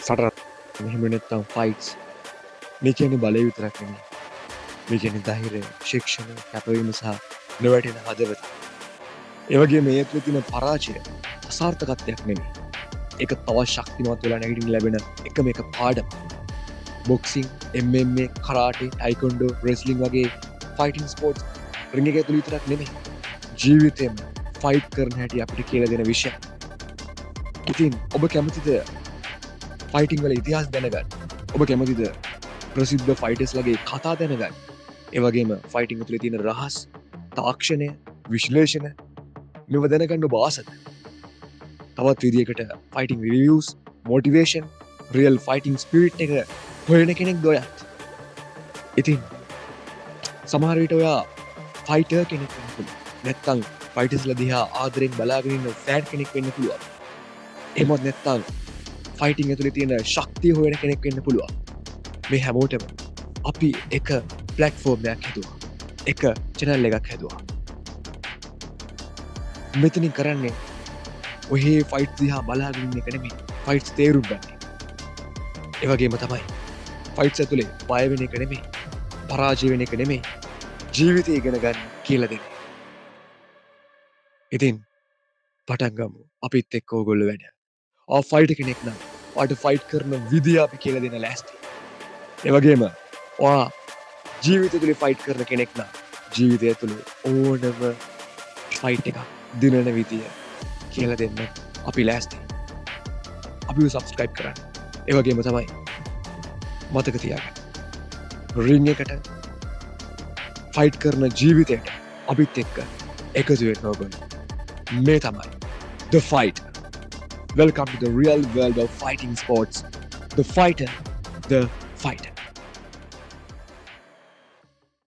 සටනක් එහෙම නැත්නම් ෆයිට්ස් මේ කියන්නේ බලය විතරක් නෙමෙයි. මේ කියන්නේ ධෛර්යය, ශික්ෂණ, කැපවීම සහ නොවැටෙන හදවත. ඒ වගේම මේ ඇතුලේ තියෙන පරාජය අසාර්ථකත්වයක් නෙමෙයි. ඒක තවත් ශක්තිමත් වෙලා නැගිටින්න ලැබෙන එකම එක පාඩම. බොක්සිං, MMA, කරාටේ, ටයිකොන්ඩෝ, රෙස්ලිං වගේ ෆයිටිං ස්පෝර්ට්ස් රින් එක ඇතුළේ විතරක් නෙමෙයි. ජීවිතේම ෆයිට් කරන හැටි අපිට කියලා දෙන විෂය. ඉතින් ඔබ කැමතිද ෆයිටිං වල ඉතිහාස දැනගන්න? ඔබ කැමතිද ප්‍රසිද්ධ ෆයිටර්ස්ලගේ කතා දැනගන්න? ඒ වගේම ෆයිටිං ඇතුලේ තියෙන රහස්, තාක්ෂණය, විශ්ලේෂණ මේව දැනගන්න ඔබ ආසද? තවත් විදියකට fighting reviews, motivation, real fighting spirit එක හොයන කෙනෙක්ද ඔයත්? ඉතින් සමහර විට ඔයා ෆයිටර් කෙනෙක් වෙන්න පුළුවන්. නැත්තම් ෆයිටර්ස්ලා දිහා ආදරෙන් බලාගෙන ඉන්න ෆෑන් කෙනෙක් වෙන්න පුළුවන්. එහෙමත් නැත්තම් ෆයිටිං ඇතුලේ තියෙන ශක්තිය හොයන කෙනෙක් වෙන්න පුළුවන්. මේ හැමෝටම අපි එක ප්ලැට්ෆෝම් එකක් හැදුවා. එක channel එකක් හැදුවා. මෙතනින් කරන්නේ ඔහේ ෆයිට් දිහා බලාගෙන ඉන්න එක නෙමෙයි. ෆයිට්ස් තේරුම් ගන්න. ඒ වගේම තමයි ෆයිට්ස් ඇතුලේ බය වෙන එක නෙමෙයි. පරාජය වෙන එක නෙමෙයි. ජීවිතය ඉගෙන ගන්න කියලා දෙන්නේ. ඉතින් පටන් ගමු අපිත් එක්ක ඕගොල්ලෝ වැඩ. ෆයිටර් කෙනෙක් නම් ඔයාට ෆයිට් කරන විදිය අපි කියලා දෙන්න ලෑස්ති. ඒ වගේම ඔයා ජීවිතය තුළ ෆයිට් කරන කෙනෙක් නම් ජීවිතය තුළ ඕනම ෆයිට් එකක් දිනන විදිය කියලා දෙන්න අපි ලෑස්ති. අපිව සබ්ස්ක්‍රයිබ් කරන්න. ඒ වගේම තමයි මතක තියාගන්න. රින් එකට ෆයිට් කරන ජීවිතයට අපිත් එක්ක එකතු වෙන්න ඕගොල්ලෝ. මේ තමයි The Fighter. Welcome to the real world of fighting sports. The Fighter, the Fighter.